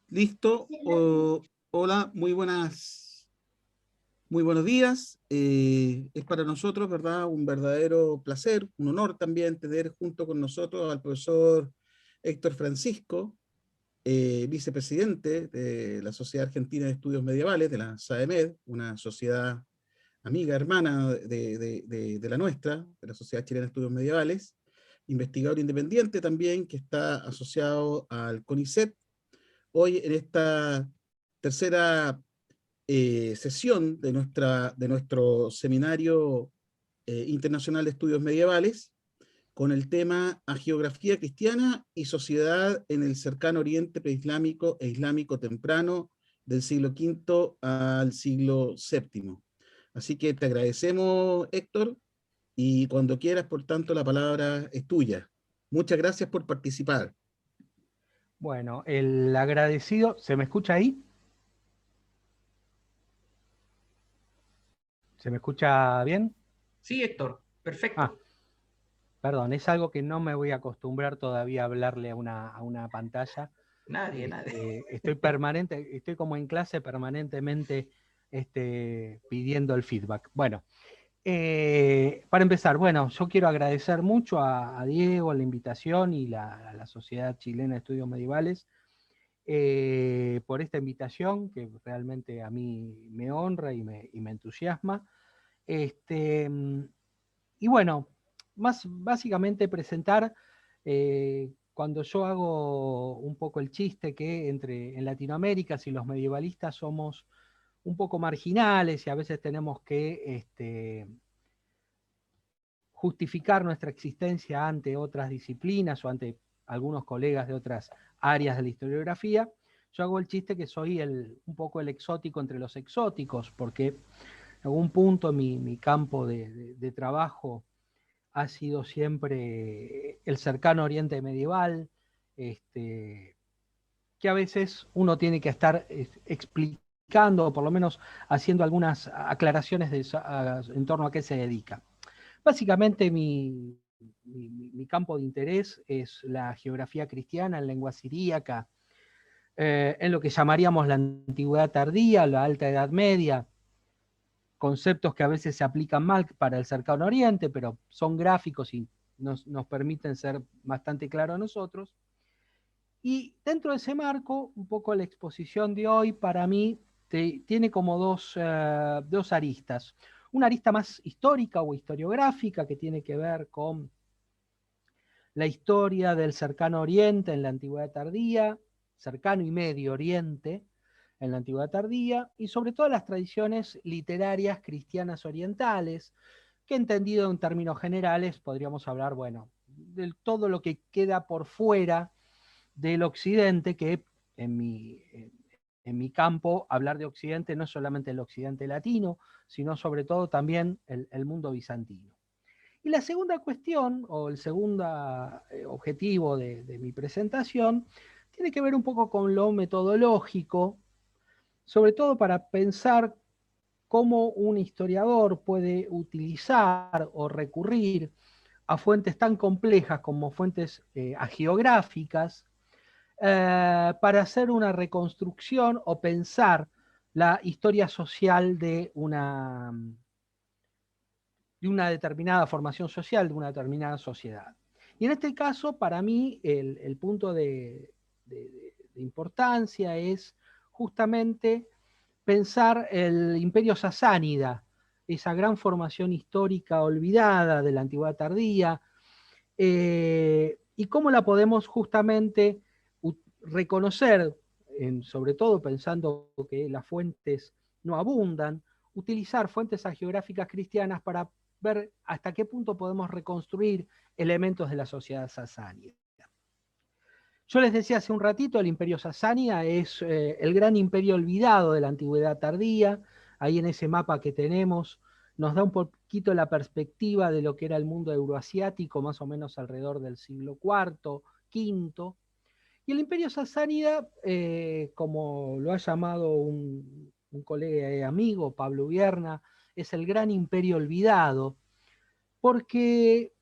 Listo. Hola, muy buenos días. Es para nosotros, ¿verdad? Un verdadero placer, un honor también tener junto con nosotros al profesor Héctor Francisco, vicepresidente de la Sociedad Argentina de Estudios Medievales, de la SAEMED, una sociedad amiga, hermana de la nuestra, de la Sociedad Chilena de Estudios Medievales, investigador independiente también, que está asociado al CONICET. Hoy en esta tercera sesión de nuestro seminario internacional de estudios medievales con el tema Hagiografía cristiana y sociedad en el cercano oriente preislámico e islámico temprano del siglo V al siglo VII. Así que te agradecemos, Héctor, y cuando quieras, por tanto, la palabra es tuya. Muchas gracias por participar. Bueno, el agradecido, ¿se me escucha ahí? ¿Se me escucha bien? Sí, Héctor, Ah, perfecto. perdón, es algo que no me voy a acostumbrar todavía a hablarle a una pantalla. Nadie. Estoy como en clase permanentemente pidiendo el feedback. Bueno, para empezar, bueno, yo quiero agradecer mucho a Diego la invitación y a la Sociedad Chilena de Estudios Medievales por esta invitación que realmente a mí me honra y me entusiasma. Este, y bueno, más básicamente presentar, cuando yo hago un poco el chiste que en Latinoamérica, si los medievalistas somos un poco marginales y a veces tenemos que justificar nuestra existencia ante otras disciplinas o ante algunos colegas de otras áreas de la historiografía, yo hago el chiste que soy un poco el exótico entre los exóticos, porque en algún punto mi campo de trabajo ha sido siempre el cercano oriente medieval, que a veces uno tiene que estar explicando, o por lo menos haciendo algunas aclaraciones en torno a qué se dedica. Básicamente mi campo de interés es la geografía cristiana en lengua siríaca, en lo que llamaríamos la antigüedad tardía, la alta edad media, conceptos que a veces se aplican mal para el cercano oriente, pero son gráficos y nos permiten ser bastante claros a nosotros. Y dentro de ese marco, un poco la exposición de hoy para mí tiene como dos aristas. Una arista más histórica o historiográfica que tiene que ver con la historia del cercano oriente en la antigüedad tardía, cercano y medio oriente en la antigüedad tardía, y sobre todo las tradiciones literarias cristianas orientales, que entendido en términos generales podríamos hablar, bueno, de todo lo que queda por fuera del occidente, que en en mi campo hablar de occidente no es solamente el occidente latino, sino sobre todo también el mundo bizantino. Y la segunda cuestión, o el segundo objetivo de mi presentación, tiene que ver un poco con lo metodológico, sobre todo para pensar cómo un historiador puede utilizar o recurrir a fuentes tan complejas como fuentes agiográficas para hacer una reconstrucción o pensar la historia social de una determinada formación social, de una determinada sociedad. Y en este caso, para mí, el punto de importancia es justamente pensar el imperio sasánida, esa gran formación histórica olvidada de la antigüedad tardía, y cómo la podemos justamente reconocer, sobre todo pensando que las fuentes no abundan, utilizar fuentes hagiográficas cristianas para ver hasta qué punto podemos reconstruir elementos de la sociedad sasánida. Yo les decía hace un ratito, el imperio sasánida es el gran imperio olvidado de la antigüedad tardía. Ahí en ese mapa que tenemos nos da un poquito la perspectiva de lo que era el mundo euroasiático, más o menos alrededor del siglo IV, V. Y el imperio sasánida, como lo ha llamado un colega y amigo, Pablo Vierna, es el gran imperio olvidado, porque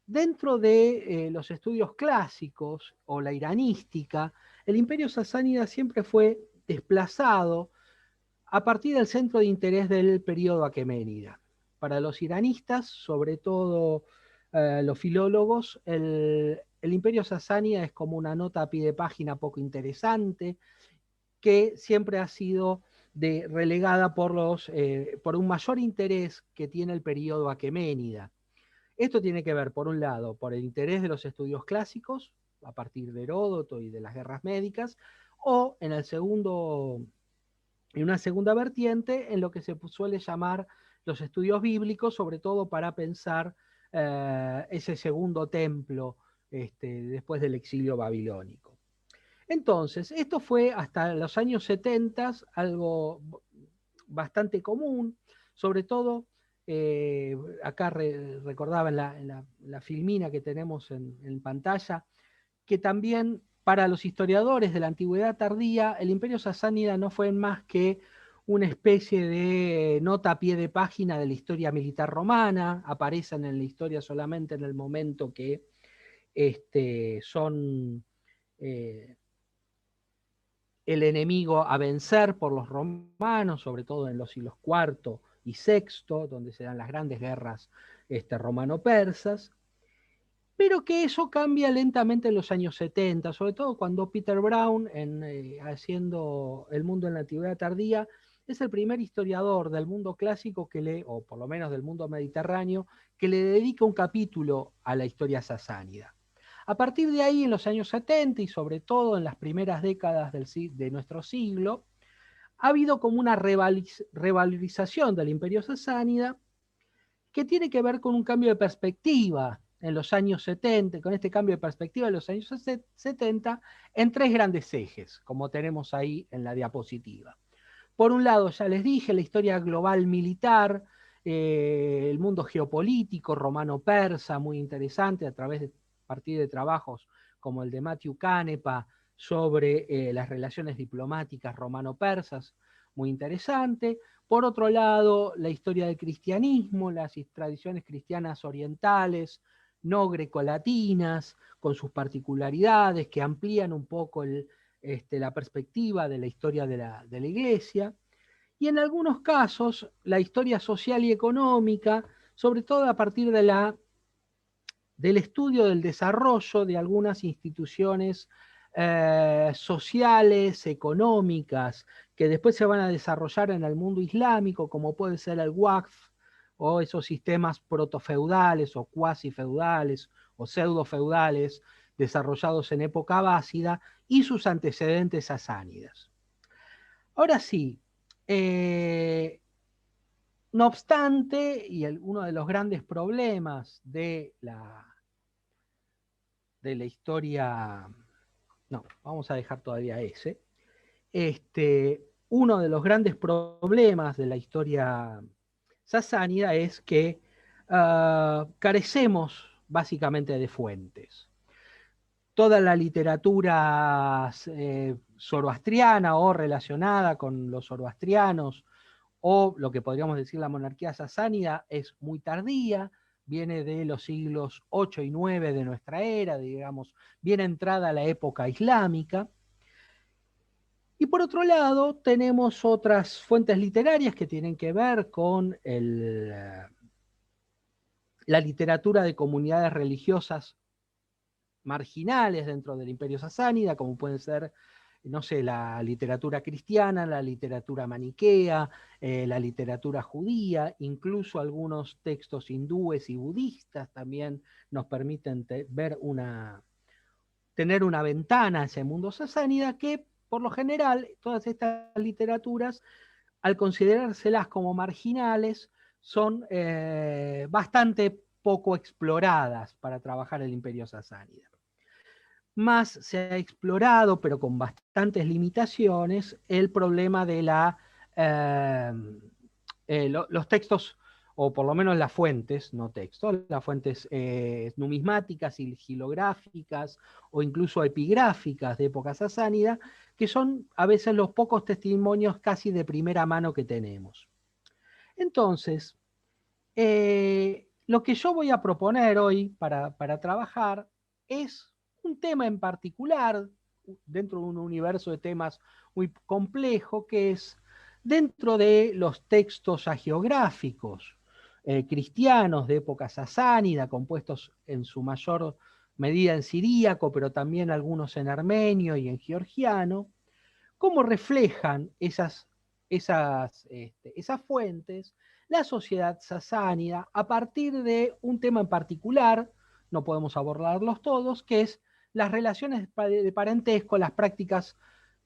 dentro de los estudios clásicos o la iranística, el imperio sasánida siempre fue desplazado a partir del centro de interés del periodo aqueménida. Para los iranistas, sobre todo los filólogos, el imperio sasánida es como una nota a pie de página poco interesante, que siempre ha sido relegada por un mayor interés que tiene el periodo aqueménida. Esto tiene que ver, por un lado, por el interés de los estudios clásicos, a partir de Heródoto y de las guerras médicas, o en una segunda vertiente, en lo que se suele llamar los estudios bíblicos, sobre todo para pensar ese segundo templo después del exilio babilónico. Entonces, esto fue hasta los años 70 algo bastante común, sobre todo, acá recordaba en la filmina que tenemos en pantalla, que también para los historiadores de la antigüedad tardía, el imperio sasánida no fue más que una especie de nota a pie de página de la historia militar romana, aparecen en la historia solamente en el momento que son el enemigo a vencer por los romanos, sobre todo en los siglos IV y VI, donde se dan las grandes guerras romano-persas, pero que eso cambia lentamente en los años 70, sobre todo cuando Peter Brown, haciendo El mundo en la antigüedad tardía, es el primer historiador del mundo clásico o por lo menos del mundo mediterráneo, que le dedica un capítulo a la historia sasánida. A partir de ahí, en los años 70 y sobre todo en las primeras décadas de nuestro siglo, ha habido como una revalorización del imperio sasánida que tiene que ver con un cambio de perspectiva en los años 70, con este cambio de perspectiva en los años 70, en tres grandes ejes, como tenemos ahí en la diapositiva. Por un lado, ya les dije, la historia global militar, el mundo geopolítico romano-persa, muy interesante, a partir de trabajos como el de Matthew Canepa sobre las relaciones diplomáticas romano-persas, muy interesante. Por otro lado, la historia del cristianismo, las tradiciones cristianas orientales, no grecolatinas, con sus particularidades que amplían un poco la perspectiva de la historia de la Iglesia. Y en algunos casos, la historia social y económica, sobre todo a partir del estudio del desarrollo de algunas instituciones sociales, económicas, que después se van a desarrollar en el mundo islámico, como puede ser el Waqf, o esos sistemas protofeudales, o cuasi feudales, o pseudo-feudales, desarrollados en época abásida, y sus antecedentes sasánidas. Ahora sí, no obstante, y uno de los grandes problemas de la historia, no, vamos a dejar todavía ese, uno de los grandes problemas de la historia sasánida es que carecemos básicamente de fuentes. Toda la literatura zoroastriana o relacionada con los zoroastrianos, o lo que podríamos decir la monarquía sasánida, es muy tardía, viene de los siglos 8 y 9 de nuestra era, digamos, bien entrada la época islámica. Y por otro lado, tenemos otras fuentes literarias que tienen que ver con la literatura de comunidades religiosas marginales dentro del imperio sasánida, como pueden ser, no sé, la literatura cristiana, la literatura maniquea, la literatura judía, incluso algunos textos hindúes y budistas también nos permiten tener una ventana a ese mundo sasánida que, por lo general, todas estas literaturas, al considerárselas como marginales, son bastante poco exploradas para trabajar el imperio sasánida. Más se ha explorado, pero con bastantes limitaciones, el problema de los textos, o por lo menos las fuentes, no textos, las fuentes numismáticas y gilográficas, o incluso epigráficas de época sasánida, que son a veces los pocos testimonios casi de primera mano que tenemos. Entonces, lo que yo voy a proponer hoy para trabajar es un tema en particular, dentro de un universo de temas muy complejo, que es dentro de los textos hagiográficos cristianos de época sasánida, compuestos en su mayor medida en siríaco, pero también algunos en armenio y en georgiano, cómo reflejan esas fuentes la sociedad sasánida a partir de un tema en particular, no podemos abordarlos todos, que es las relaciones de parentesco, las prácticas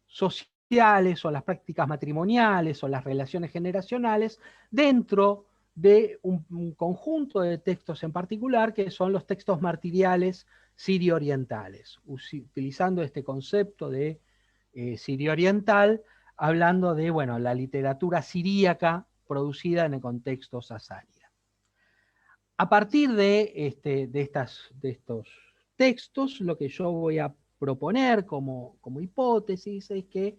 sociales o las prácticas matrimoniales o las relaciones generacionales dentro de un conjunto de textos en particular, que son los textos martiriales sirio-orientales, utilizando este concepto de sirio-oriental, hablando de, bueno, la literatura siríaca producida en el contexto sasánida. A partir de estos textos, lo que yo voy a proponer como hipótesis es que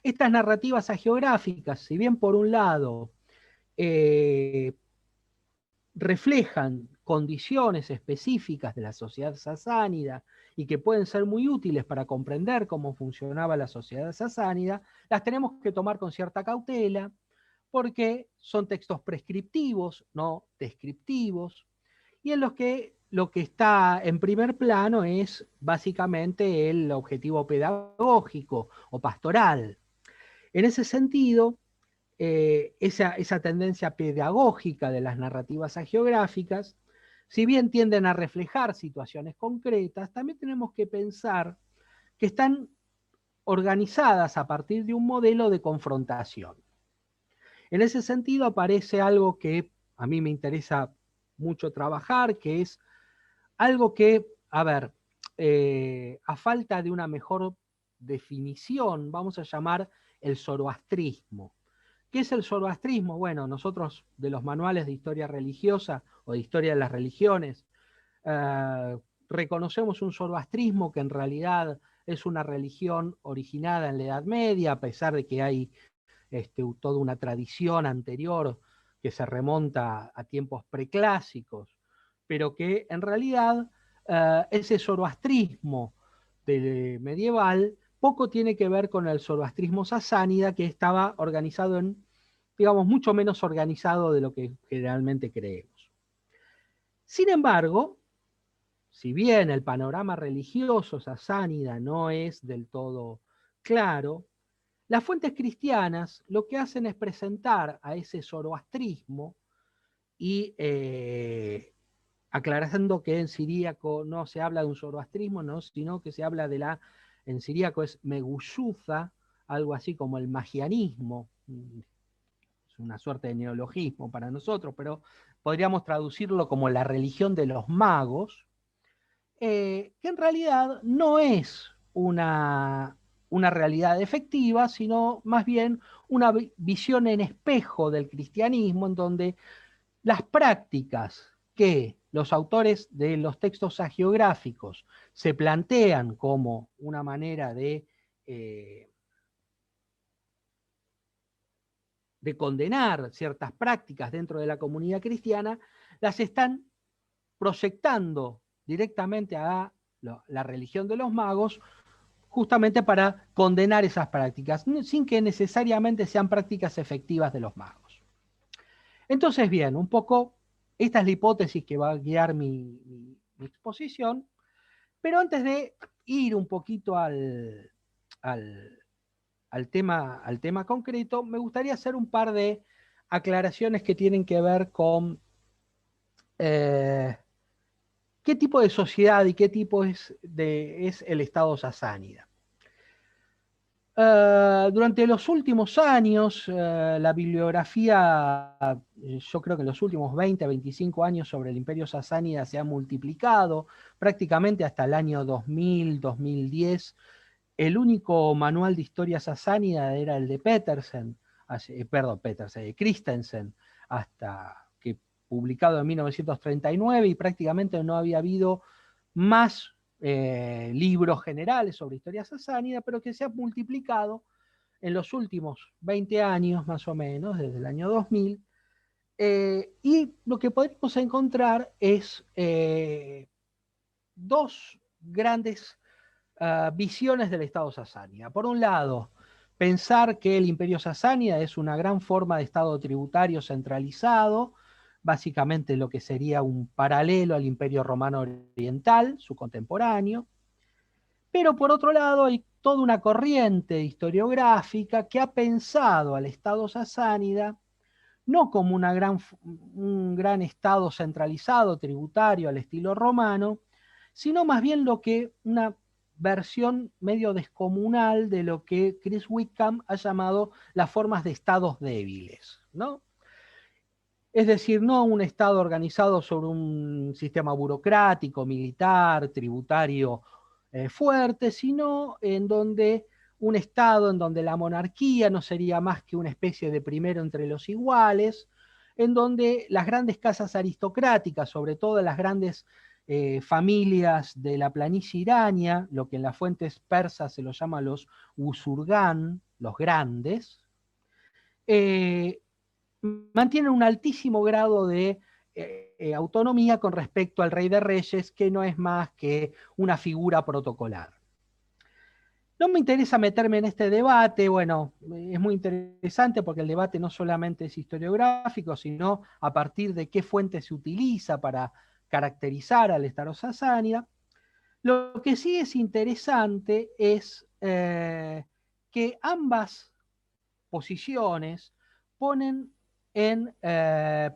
estas narrativas hagiográficas, si bien por un lado reflejan condiciones específicas de la sociedad sasánida y que pueden ser muy útiles para comprender cómo funcionaba la sociedad sasánida, las tenemos que tomar con cierta cautela porque son textos prescriptivos, no descriptivos, y en los que lo que está en primer plano es básicamente el objetivo pedagógico o pastoral. En ese sentido, esa tendencia pedagógica de las narrativas hagiográficas, si bien tienden a reflejar situaciones concretas, también tenemos que pensar que están organizadas a partir de un modelo de confrontación. En ese sentido aparece algo que a mí me interesa mucho trabajar, que es algo que, a ver, a falta de una mejor definición, vamos a llamar el zoroastrismo. ¿Qué es el zoroastrismo? Bueno, nosotros de los manuales de historia religiosa o de historia de las religiones, reconocemos un zoroastrismo que en realidad es una religión originada en la Edad Media, a pesar de que hay toda una tradición anterior que se remonta a tiempos preclásicos, pero que en realidad ese zoroastrismo medieval poco tiene que ver con el zoroastrismo sasánida, que estaba organizado en, digamos, mucho menos organizado de lo que generalmente creemos. Sin embargo, si bien el panorama religioso sasánida no es del todo claro, las fuentes cristianas lo que hacen es presentar a ese zoroastrismo y aclarando que en siríaco no se habla de un zoroastrismo, no, sino que se habla en siríaco es meguyuza, algo así como el magianismo, es una suerte de neologismo para nosotros, pero podríamos traducirlo como la religión de los magos, que en realidad no es una realidad efectiva, sino más bien una visión en espejo del cristianismo, en donde las prácticas que los autores de los textos hagiográficos se plantean como una manera de condenar ciertas prácticas dentro de la comunidad cristiana, las están proyectando directamente a la religión de los magos, justamente para condenar esas prácticas, sin que necesariamente sean prácticas efectivas de los magos. Entonces, bien, un poco, esta es la hipótesis que va a guiar mi exposición, pero antes de ir un poquito al tema concreto, me gustaría hacer un par de aclaraciones que tienen que ver con qué tipo de sociedad y qué tipo es el Estado sasánida. Durante los últimos años, la bibliografía, yo creo que en los últimos 20, 25 años sobre el Imperio Sasánida se ha multiplicado, prácticamente hasta el año 2000, 2010. El único manual de historia sasánida era el de Christensen, hasta que publicado en 1939, y prácticamente no había habido más libros generales sobre historia sasánida, pero que se ha multiplicado en los últimos 20 años, más o menos, desde el año 2000, Y lo que podemos encontrar es dos grandes visiones del Estado sasánida. Por un lado, pensar que el Imperio sasánida es una gran forma de Estado tributario centralizado, básicamente lo que sería un paralelo al Imperio Romano Oriental, su contemporáneo. Pero por otro lado, hay toda una corriente historiográfica que ha pensado al Estado sasánida no como un gran Estado centralizado, tributario al estilo romano, sino más bien una versión medio descomunal de lo que Chris Wickham ha llamado las formas de estados débiles, ¿no? Es decir, no un Estado organizado sobre un sistema burocrático, militar, tributario fuerte, sino en donde un Estado en donde la monarquía no sería más que una especie de primero entre los iguales, en donde las grandes casas aristocráticas, sobre todo las grandes familias de la planicie irania, lo que en las fuentes persas se los llama los usurgan, los grandes, eh, mantienen un altísimo grado de autonomía con respecto al rey de reyes, que no es más que una figura protocolar. No me interesa meterme en este debate, bueno, es muy interesante porque el debate no solamente es historiográfico, sino a partir de qué fuente se utiliza para caracterizar al Estado sasánida. Lo que sí es interesante es que ambas posiciones ponen en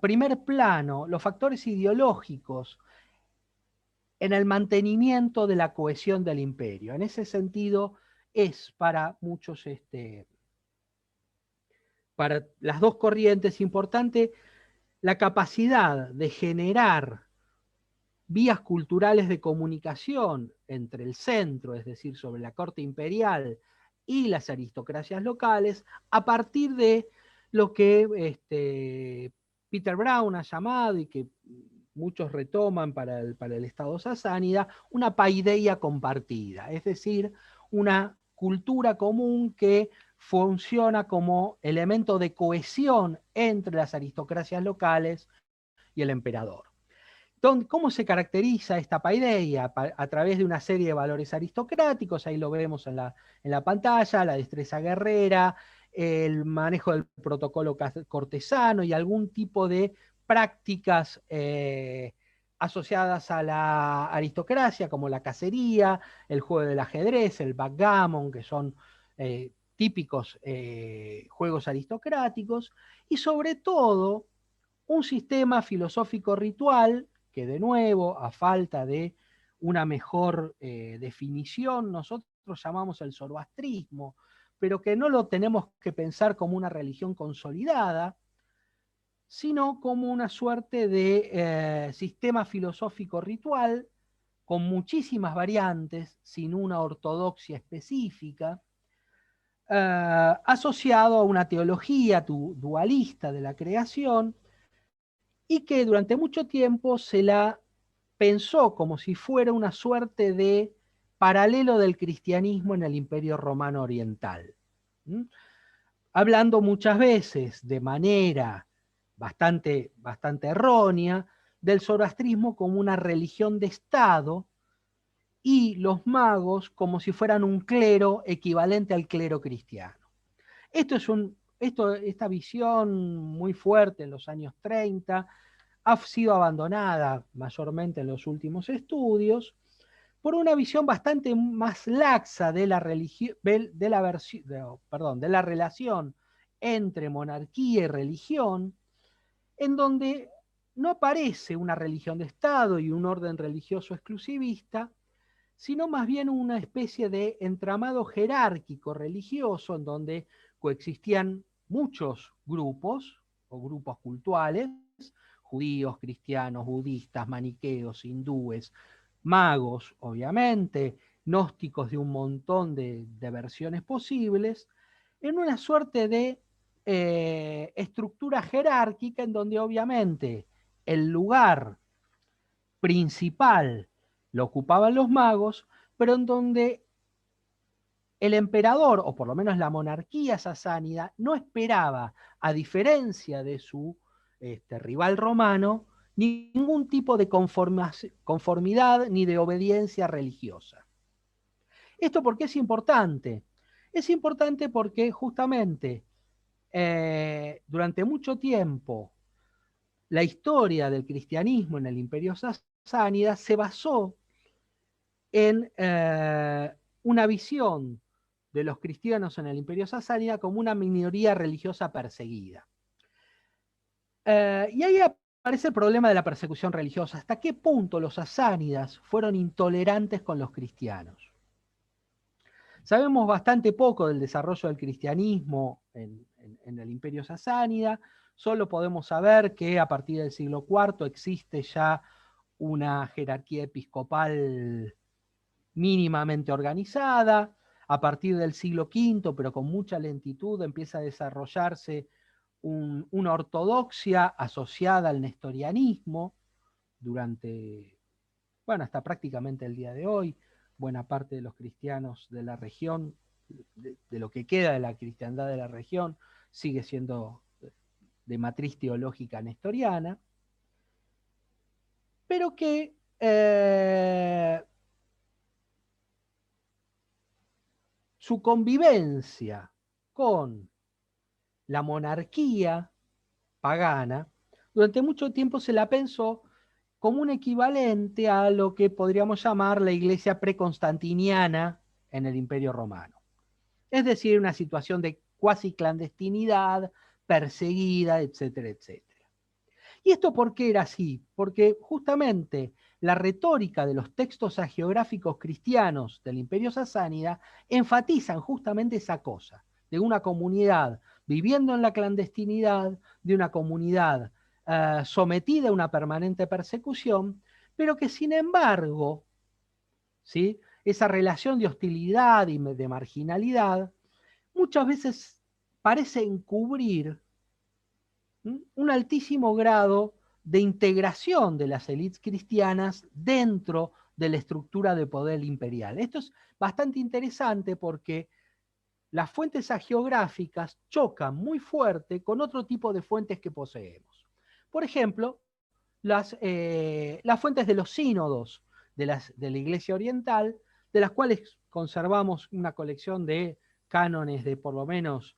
primer plano los factores ideológicos en el mantenimiento de la cohesión del imperio. En ese sentido, es para muchos, para las dos corrientes, importante la capacidad de generar vías culturales de comunicación entre el centro, es decir, sobre la corte imperial y las aristocracias locales, a partir de lo que Peter Brown ha llamado y que muchos retoman para el Estado sasánida, una paideia compartida, es decir, una cultura común que funciona como elemento de cohesión entre las aristocracias locales y el emperador. ¿Cómo se caracteriza esta paideia? A través de una serie de valores aristocráticos, ahí lo vemos en la pantalla, la destreza guerrera, el manejo del protocolo cortesano y algún tipo de prácticas asociadas a la aristocracia, como la cacería, el juego del ajedrez, el backgammon, que son típicos juegos aristocráticos, y sobre todo un sistema filosófico ritual que, de nuevo, a falta de una mejor definición, nosotros llamamos el zoroastrismo, pero que no lo tenemos que pensar como una religión consolidada, sino como una suerte de sistema filosófico ritual con muchísimas variantes, sin una ortodoxia específica, asociado a una teología dualista de la creación, y que durante mucho tiempo se la pensó como si fuera una suerte de paralelo del cristianismo en el Imperio Romano Oriental. ¿Mm? Hablando muchas veces de manera bastante errónea del zoroastrismo como una religión de Estado y los magos como si fueran un clero equivalente al clero cristiano. Esta visión muy fuerte en los años 30 ha sido abandonada mayormente en los últimos estudios por una visión bastante más laxa de la relación entre monarquía y religión, en donde no aparece una religión de Estado y un orden religioso exclusivista, sino más bien una especie de entramado jerárquico religioso en donde coexistían muchos grupos o grupos cultuales, judíos, cristianos, budistas, maniqueos, hindúes, magos, obviamente, gnósticos de un montón de versiones posibles, en una suerte de estructura jerárquica en donde obviamente el lugar principal lo ocupaban los magos, pero en donde el emperador, o por lo menos la monarquía sasánida, no esperaba, a diferencia de su rival romano, ningún tipo de conformidad ni de obediencia religiosa. ¿Esto por qué es importante? Es importante porque justamente durante mucho tiempo la historia del cristianismo en el Imperio Sasánida se basó en una visión de los cristianos en el Imperio Sasánida como una minoría religiosa perseguida. Y ahí aparece el problema de la persecución religiosa. ¿Hasta qué punto los sasánidas fueron intolerantes con los cristianos? Sabemos bastante poco del desarrollo del cristianismo en el Imperio Sasánida. Solo podemos saber que a partir del siglo IV existe ya una jerarquía episcopal mínimamente organizada. A partir del siglo V, pero con mucha lentitud, empieza a desarrollarse una ortodoxia asociada al nestorianismo durante, bueno, hasta prácticamente el día de hoy. Buena parte de los cristianos de la región, de lo que queda de la cristiandad de la región, sigue siendo de matriz teológica nestoriana, pero que su convivencia con la monarquía pagana, durante mucho tiempo se la pensó como un equivalente a lo que podríamos llamar la iglesia preconstantiniana en el Imperio Romano. Es decir, una situación de cuasi clandestinidad, perseguida, etcétera, etcétera. ¿Y esto por qué era así? Porque justamente la retórica de los textos hagiográficos cristianos del Imperio Sasánida enfatizan justamente esa cosa, de una comunidad viviendo en la clandestinidad, de una comunidad sometida a una permanente persecución, pero que sin embargo, ¿sí?, esa relación de hostilidad y de marginalidad muchas veces parece encubrir un altísimo grado de integración de las élites cristianas dentro de la estructura de poder imperial. Esto es bastante interesante porque las fuentes hagiográficas chocan muy fuerte con otro tipo de fuentes que poseemos. Por ejemplo, las fuentes de los sínodos de la Iglesia Oriental, de las cuales conservamos una colección de cánones de por lo menos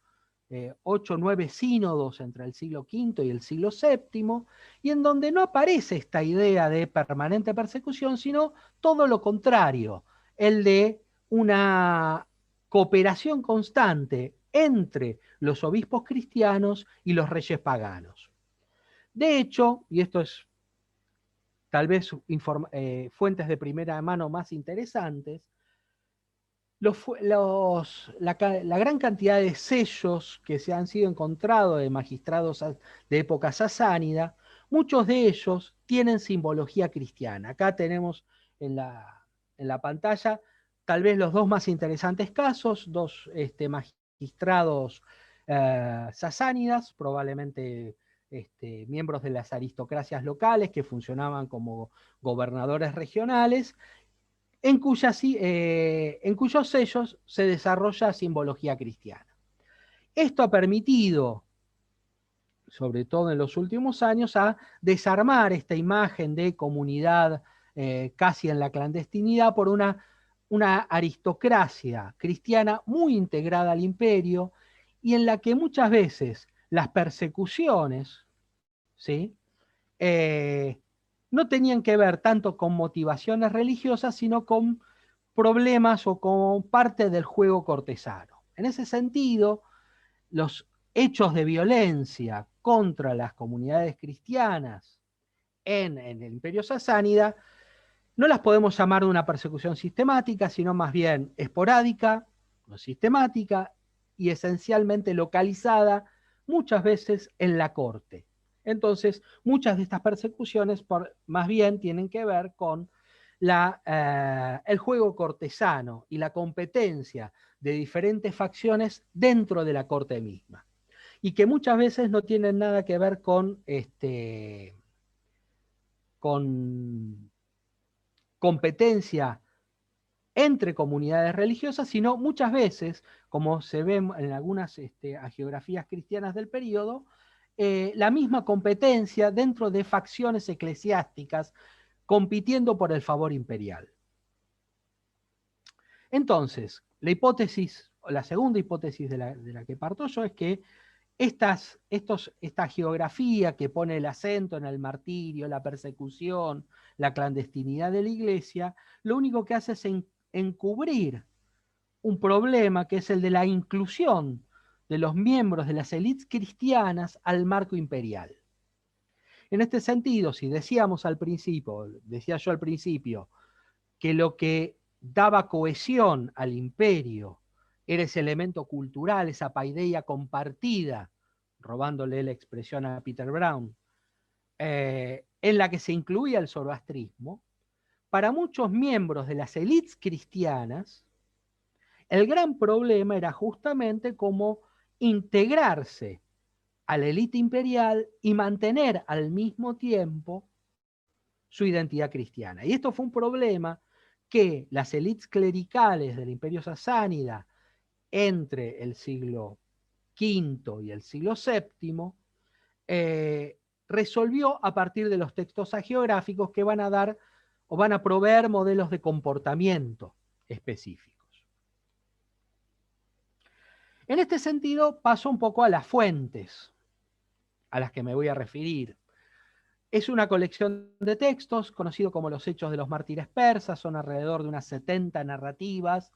8 o 9 sínodos entre el siglo V y el siglo VII, y en donde no aparece esta idea de permanente persecución, sino todo lo contrario, el de una cooperación constante entre los obispos cristianos y los reyes paganos. De hecho, y esto es tal vez fuentes de primera mano más interesantes, la gran cantidad de sellos que se han sido encontrados de magistrados de época sasánida, muchos de ellos tienen simbología cristiana. Acá tenemos en la pantalla tal vez los dos más interesantes casos, dos magistrados sasánidas, probablemente miembros de las aristocracias locales que funcionaban como gobernadores regionales, en cuyos sellos se desarrolla simbología cristiana. Esto ha permitido, sobre todo en los últimos años, a desarmar esta imagen de comunidad casi en la clandestinidad por una aristocracia cristiana muy integrada al imperio y en la que muchas veces las persecuciones, ¿sí?, no tenían que ver tanto con motivaciones religiosas, sino con problemas o con parte del juego cortesano. En ese sentido, los hechos de violencia contra las comunidades cristianas en el Imperio Sasánida no las podemos llamar de una persecución sistemática, sino más bien esporádica, no sistemática, y esencialmente localizada muchas veces en la corte. Entonces, muchas de estas persecuciones más bien tienen que ver con el juego cortesano y la competencia de diferentes facciones dentro de la corte misma. Y que muchas veces no tienen nada que ver con competencia entre comunidades religiosas, sino muchas veces, como se ve en algunas hagiografías cristianas del periodo, la misma competencia dentro de facciones eclesiásticas compitiendo por el favor imperial. Entonces, la segunda hipótesis de la que parto yo es que esta geografía que pone el acento en el martirio, la persecución, la clandestinidad de la iglesia, lo único que hace es encubrir un problema que es el de la inclusión de los miembros de las élites cristianas al marco imperial. En este sentido, si decía yo al principio, que lo que daba cohesión al imperio era ese elemento cultural, esa paideia compartida, robándole la expresión a Peter Brown, en la que se incluía el zoroastrismo, para muchos miembros de las élites cristianas, el gran problema era justamente cómo integrarse a la élite imperial y mantener al mismo tiempo su identidad cristiana. Y esto fue un problema que las élites clericales del Imperio Sasánida entre el siglo V y el siglo VII resolvió a partir de los textos hagiográficos que van a dar o van a proveer modelos de comportamiento específicos. En este sentido, paso un poco a las fuentes a las que me voy a referir. Es una colección de textos, conocido como los Hechos de los Mártires Persas, son alrededor de unas 70 narrativas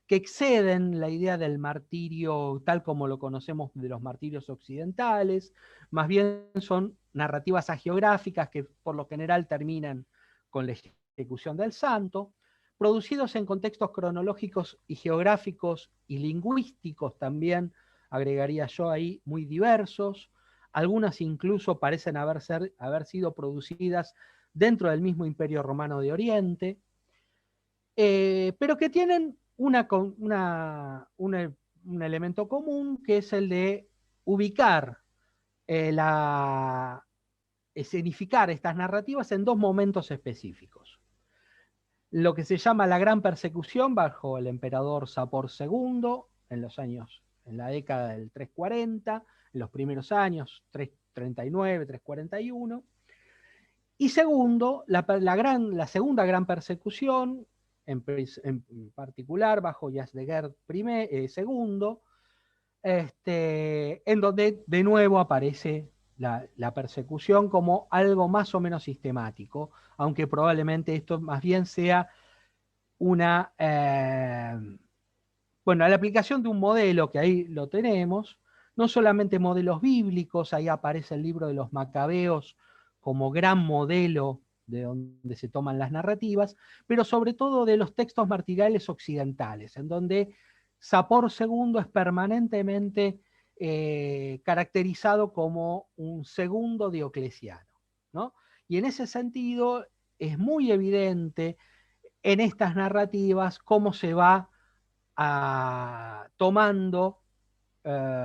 que exceden la idea del martirio tal como lo conocemos de los martirios occidentales, más bien son narrativas hagiográficas que por lo general terminan con la ejecución del santo, producidos en contextos cronológicos y geográficos y lingüísticos también, agregaría yo ahí, muy diversos. Algunas incluso parecen haber sido producidas dentro del mismo Imperio Romano de Oriente, pero que tienen un elemento común, que es el de ubicar, escenificar estas narrativas en dos momentos específicos. Lo que se llama la Gran Persecución bajo el emperador Sapor II, en la década del 340, en los primeros años, 339, 341. Y segundo, la segunda gran persecución, en particular bajo Yazdegerd II, en donde de nuevo aparece la persecución como algo más o menos sistemático, aunque probablemente esto más bien sea la aplicación de un modelo, que ahí lo tenemos, no solamente modelos bíblicos, ahí aparece el libro de los Macabeos como gran modelo de donde se toman las narrativas, pero sobre todo de los textos martiriales occidentales, en donde Sapor II es permanentemente caracterizado como un segundo Diocleciano, ¿no? Y en ese sentido es muy evidente en estas narrativas cómo se va tomando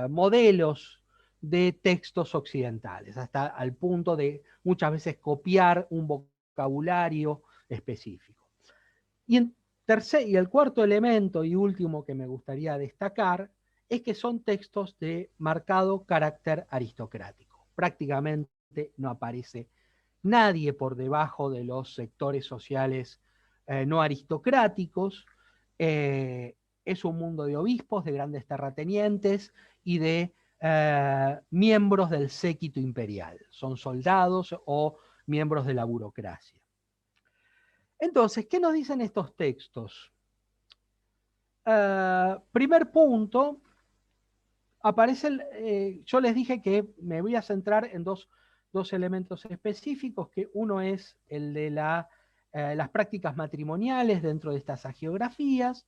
modelos de textos occidentales, hasta al punto de muchas veces copiar un vocabulario específico. Y el cuarto elemento y último que me gustaría destacar es que son textos de marcado carácter aristocrático. Prácticamente no aparece nadie por debajo de los sectores sociales no aristocráticos. Es un mundo de obispos, de grandes terratenientes y de miembros del séquito imperial. Son soldados o miembros de la burocracia. Entonces, ¿qué nos dicen estos textos? Primer punto, yo les dije que me voy a centrar en dos elementos específicos, que uno es el de las prácticas matrimoniales dentro de estas hagiografías,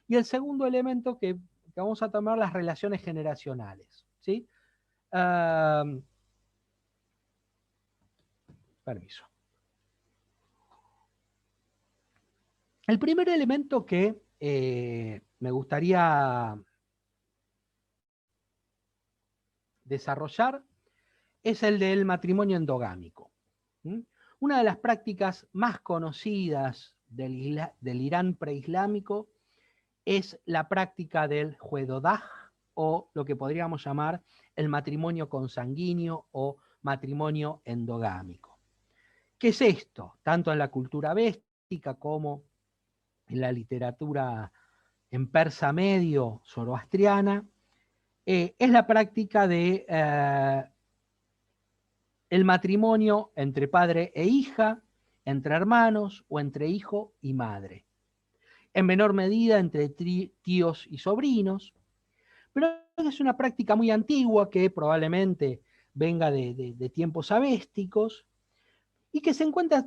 y el segundo elemento que vamos a tomar, las relaciones generacionales, ¿sí? Permiso. El primer elemento que me gustaría desarrollar es el del matrimonio endogámico. Una de las prácticas más conocidas del Irán preislámico es la práctica del Juedodaj, o lo que podríamos llamar el matrimonio consanguíneo o matrimonio endogámico. ¿Qué es esto? Tanto en la cultura véstica como en la literatura en persa medio zoroastriana, es la práctica de el matrimonio entre padre e hija, entre hermanos o entre hijo y madre. En menor medida entre tíos y sobrinos, pero es una práctica muy antigua que probablemente venga de tiempos avésticos y que se encuentra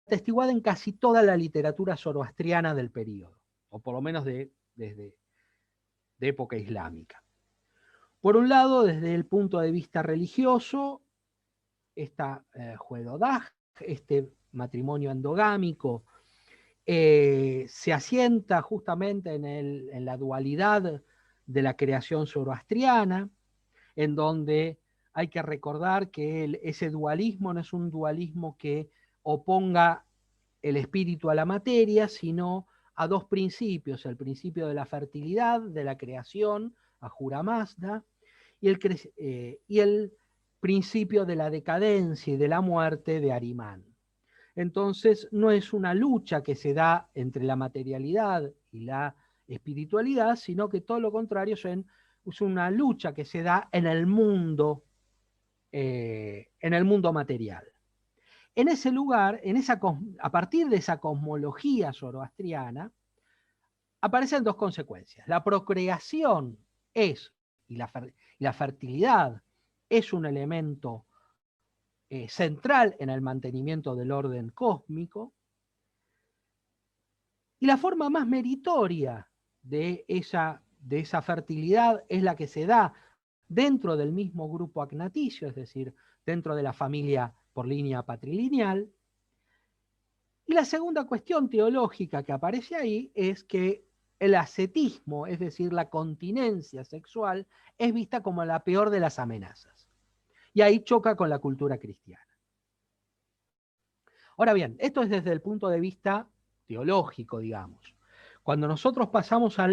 atestiguada en casi toda la literatura zoroastriana del periodo, o por lo menos desde época islámica. Por un lado, desde el punto de vista religioso, esta Juedodag, este matrimonio endogámico, se asienta justamente en la dualidad de la creación zoroastriana, en donde hay que recordar que ese dualismo no es un dualismo que oponga el espíritu a la materia, sino a dos principios: el principio de la fertilidad, de la creación, Ahura Mazda, y el principio de la decadencia y de la muerte de Ahriman. Entonces, no es una lucha que se da entre la materialidad y la espiritualidad, sino que todo lo contrario, es una lucha que se da en el mundo material. En ese lugar, a partir de esa cosmología zoroastriana, aparecen dos consecuencias. La procreación y la fertilidad es un elemento central en el mantenimiento del orden cósmico, y la forma más meritoria de esa fertilidad es la que se da dentro del mismo grupo agnaticio, es decir, dentro de la familia por línea patrilineal. Y la segunda cuestión teológica que aparece ahí es que el ascetismo, es decir, la continencia sexual, es vista como la peor de las amenazas. Y ahí choca con la cultura cristiana. Ahora bien, esto es desde el punto de vista teológico, digamos. Cuando nosotros pasamos a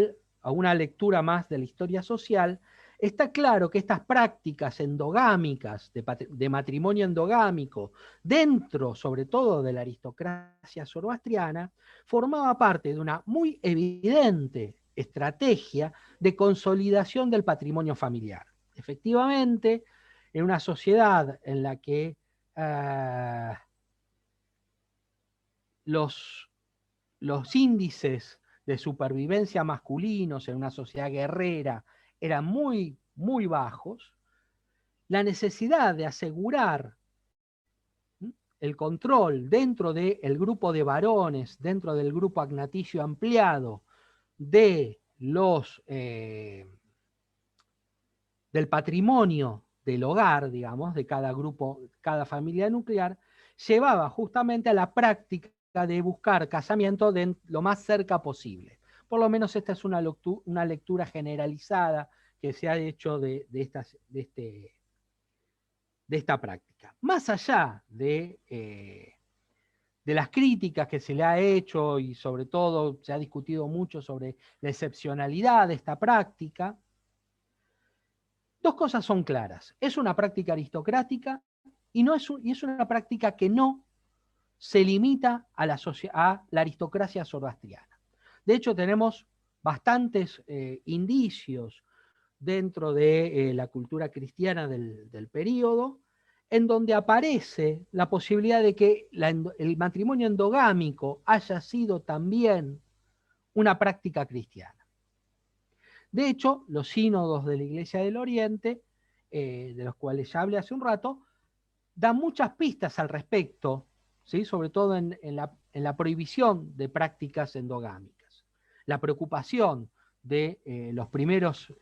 una lectura más de la historia social, está claro que estas prácticas endogámicas, de matrimonio endogámico, dentro sobre todo de la aristocracia zoroastriana, formaba parte de una muy evidente estrategia de consolidación del patrimonio familiar. Efectivamente, en una sociedad en la que los índices de supervivencia masculinos en una sociedad guerrera eran muy, muy bajos, la necesidad de asegurar el control dentro del grupo de varones, dentro del grupo agnaticio ampliado, del patrimonio del hogar, digamos, de cada grupo, cada familia nuclear, llevaba justamente a la práctica de buscar casamiento de lo más cerca posible. Por lo menos esta es una lectura generalizada que se ha hecho de esta práctica. Más allá de las críticas que se le ha hecho, y sobre todo se ha discutido mucho sobre la excepcionalidad de esta práctica, dos cosas son claras: es una práctica aristocrática y es una práctica que no se limita a la aristocracia zoroastriana. De hecho, tenemos bastantes indicios dentro de la cultura cristiana del período, en donde aparece la posibilidad de que el matrimonio endogámico haya sido también una práctica cristiana. De hecho, los sínodos de la Iglesia del Oriente, de los cuales ya hablé hace un rato, dan muchas pistas al respecto, ¿sí? Sobre todo en la prohibición de prácticas endogámicas. La preocupación de los primeros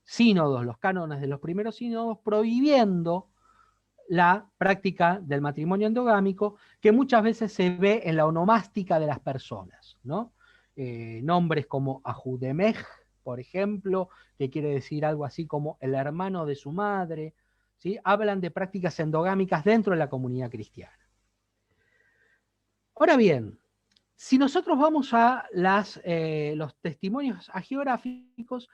sínodos, los cánones de los primeros sínodos, prohibiendo la práctica del matrimonio endogámico, que muchas veces se ve en la onomástica de las personas, ¿no? Nombres como Ahudemej, por ejemplo, que quiere decir algo así como el hermano de su madre, ¿sí? Hablan de prácticas endogámicas dentro de la comunidad cristiana. Ahora bien, si nosotros vamos a los testimonios hagiográficos,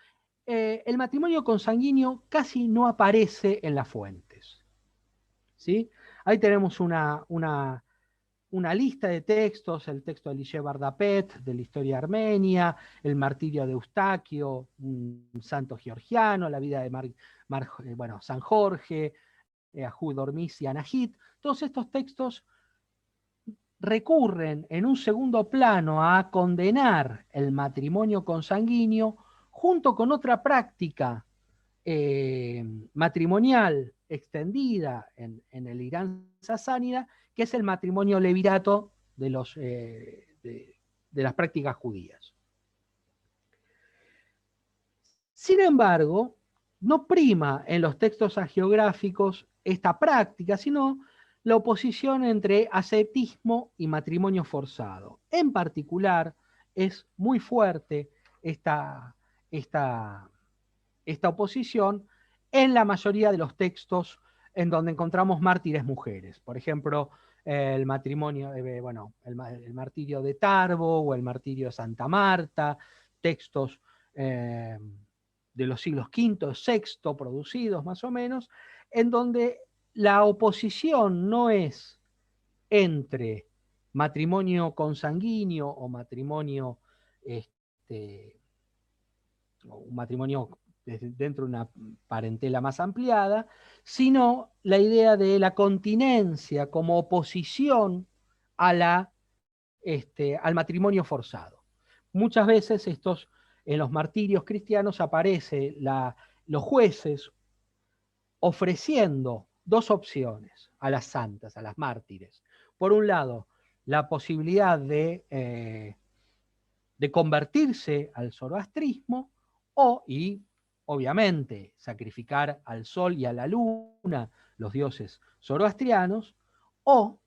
el matrimonio consanguíneo casi no aparece en las fuentes. ¿Sí? Ahí tenemos una lista de textos, el texto de Elie Bardapet, de la historia armenia, el martirio de Eustaquio, un santo georgiano, la vida de San Jorge, Ahud Hormis y Anahit. Todos estos textos recurren en un segundo plano a condenar el matrimonio consanguíneo junto con otra práctica matrimonial extendida en el Irán sasánida, que es el matrimonio levirato de las prácticas judías. Sin embargo, no prima en los textos hagiográficos esta práctica, sino la oposición entre ascetismo y matrimonio forzado. En particular, es muy fuerte esta oposición en la mayoría de los textos en donde encontramos mártires mujeres. Por ejemplo, el matrimonio, el martirio de Tarbo o el martirio de Santa Marta, textos de los siglos V, VI, producidos más o menos, en donde la oposición no es entre matrimonio consanguíneo o matrimonio, un matrimonio dentro de una parentela más ampliada, sino la idea de la continencia como oposición a al matrimonio forzado. Muchas veces en los martirios cristianos aparece los jueces ofreciendo dos opciones a las santas, a las mártires. Por un lado, la posibilidad de convertirse al zoroastrismo y obviamente sacrificar al sol y a la luna, los dioses zoroastrianos, o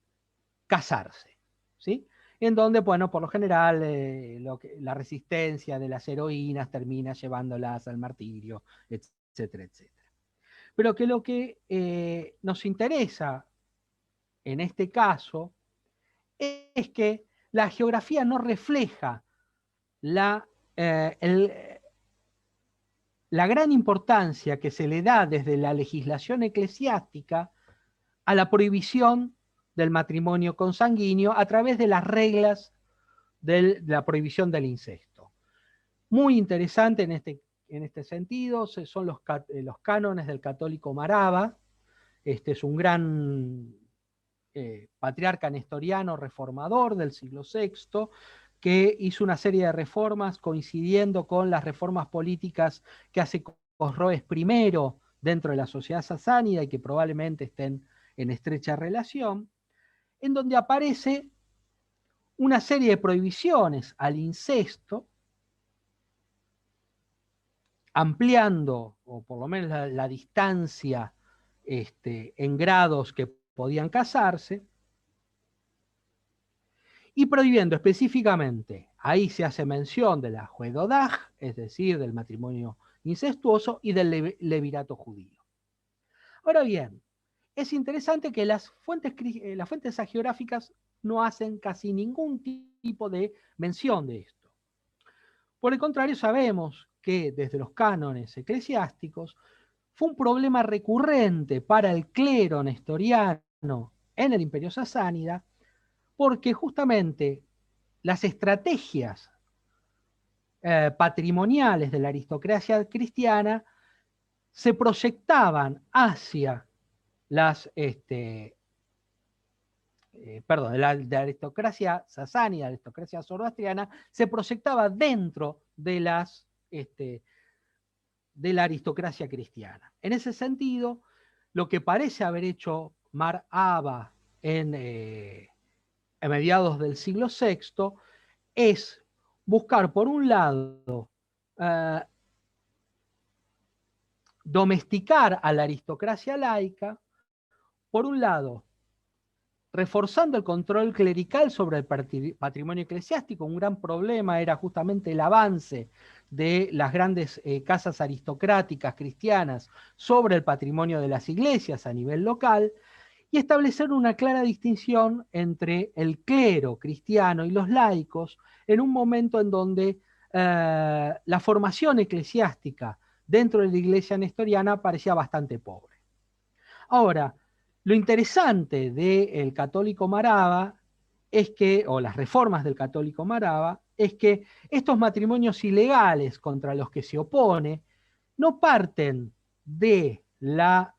casarse, ¿sí? En donde, bueno, por lo general la resistencia de las heroínas termina llevándolas al martirio, etcétera, etcétera. Pero que lo que nos interesa en este caso es que la geografía no refleja la gran importancia que se le da desde la legislación eclesiástica a la prohibición del matrimonio consanguíneo a través de las reglas de la prohibición del incesto. Muy interesante en este sentido son los cánones del católico Maraba. Este es un gran patriarca nestoriano reformador del siglo VI, que hizo una serie de reformas coincidiendo con las reformas políticas que hace Cosroes I dentro de la sociedad sasánida y que probablemente estén en estrecha relación, en donde aparece una serie de prohibiciones al incesto, ampliando, o por lo menos la distancia en grados que podían casarse, y prohibiendo específicamente, ahí se hace mención de la juedodaj, es decir, del matrimonio incestuoso y del levirato judío. Ahora bien, es interesante que las fuentes hagiográficas no hacen casi ningún tipo de mención de esto. Por el contrario, sabemos que desde los cánones eclesiásticos fue un problema recurrente para el clero nestoriano en el Imperio Sasánida, porque justamente las estrategias patrimoniales de la aristocracia cristiana se proyectaban hacia la aristocracia sasánida, la aristocracia zoroastriana, se proyectaba dentro de la aristocracia cristiana. En ese sentido, lo que parece haber hecho Mar Aba a mediados del siglo VI es buscar, por un lado, domesticar a la aristocracia laica, por un lado, reforzando el control clerical sobre el patrimonio eclesiástico. Un gran problema era justamente el avance de las grandes casas aristocráticas cristianas sobre el patrimonio de las iglesias a nivel local, y establecer una clara distinción entre el clero cristiano y los laicos en un momento en donde la formación eclesiástica dentro de la iglesia nestoriana parecía bastante pobre. Ahora, lo interesante del católico Marava es que, o las reformas del católico Marava, es que estos matrimonios ilegales contra los que se opone no parten de la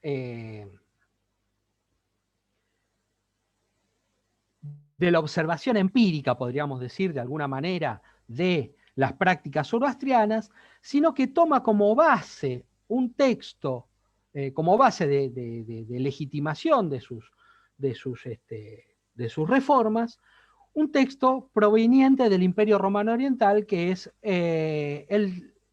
observación empírica, podríamos decir de alguna manera, de las prácticas zoroastrianas, sino que toma como base un texto, como base de legitimación de sus reformas, un texto proveniente del Imperio Romano Oriental, que es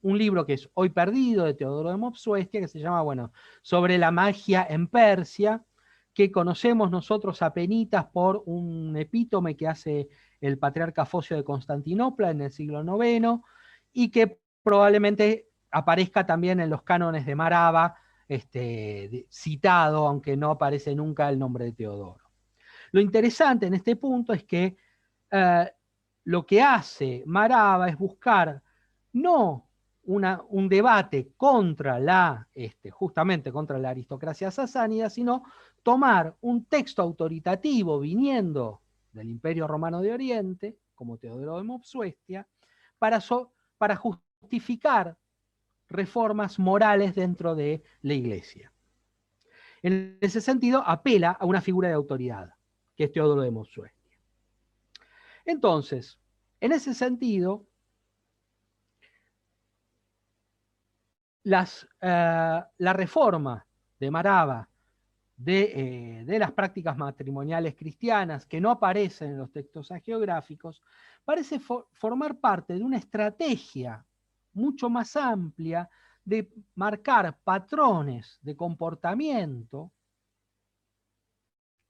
un libro que es hoy perdido, de Teodoro de Mopsuestia, que se llama, bueno, Sobre la magia en Persia, que conocemos nosotros apenitas por un epítome que hace el patriarca Focio de Constantinopla en el siglo IX, y que probablemente aparezca también en los cánones de Marava, citado, aunque no aparece nunca el nombre de Teodoro. Lo interesante en este punto es que lo que hace Marava es buscar no un debate contra justamente contra la aristocracia sasánida, sino tomar un texto autoritativo viniendo del Imperio Romano de Oriente, como Teodoro de Mopsuestia, para justificar reformas morales dentro de la Iglesia. En ese sentido, apela a una figura de autoridad, que es Teodoro de Mopsuestia. Entonces, en ese sentido, la reforma de Marava de las prácticas matrimoniales cristianas que no aparecen en los textos hagiográficos parece formar parte de una estrategia mucho más amplia de marcar patrones de comportamiento